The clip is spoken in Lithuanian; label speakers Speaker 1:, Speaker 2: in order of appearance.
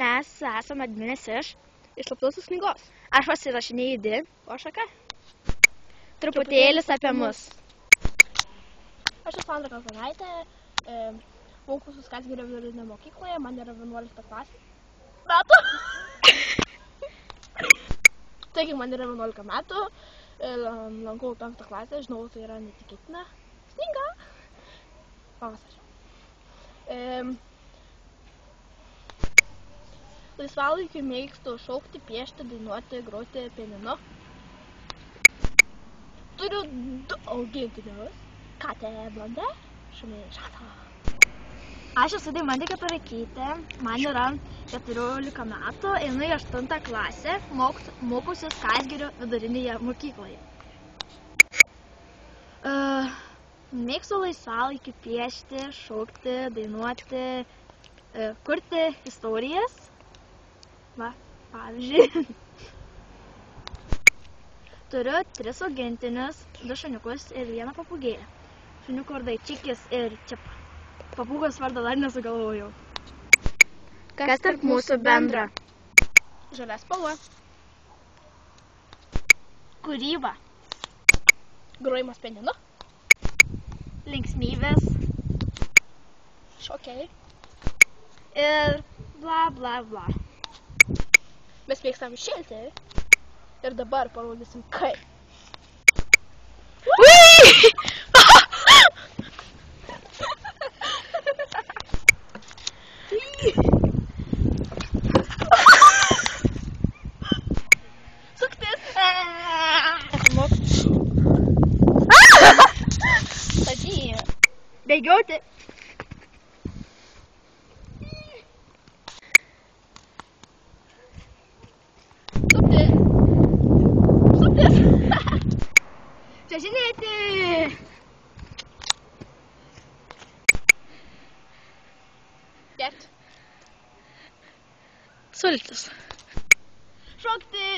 Speaker 1: Mes esame adminės iš
Speaker 2: Slaptosios knygos.
Speaker 1: Aš pasirašinėjau į
Speaker 2: O aš ką?
Speaker 1: truputėlis apie mus.
Speaker 2: Aš esu Sandra Kaltanaitė, mokusiu Kazlgirio vidurinėje mokykloje, man yra 11 klasė. Metų. Taigi, man yra 11 metų, lankau 5 klasę, žinau, tai yra netikėtina. Sninga. Pavasario. Laisvalaikiu mėgstu šaukti, piešti, dainuoti, groti pianinu. Turiu 2 augintinius. Katė blondė, šunį šatą.
Speaker 1: Aš esu Deimantė Keturakytė, man yra 14 metų, einu į 8 klasę, mokusiu Kazlgirio vidurinėje mokykloje. Mėgstu laisvalaikį piešti, šaukti, dainuoti, kurti istorijas. Va, pavyzdžiui. Turiu 3 augintinius, 2 šuniukus ir 1 papūgėlę. Šuniukų vardai Čikis ir Čipa. Papūgos vardą dar nesugalvojau. Kas tarp mūsų bendra?
Speaker 2: Žalia spalva.
Speaker 1: Kūryba.
Speaker 2: Grojimas pianinu.
Speaker 1: Linksmybės.
Speaker 2: Šokiai.
Speaker 1: Ir bla bla bla.
Speaker 2: Mes mėgstam šilti. Ir dabar parodysim kaip. Suktis! Sadį.
Speaker 1: Bėgioti. Čiažinėti.
Speaker 2: Gerti.
Speaker 1: Sultis.
Speaker 2: Šokti.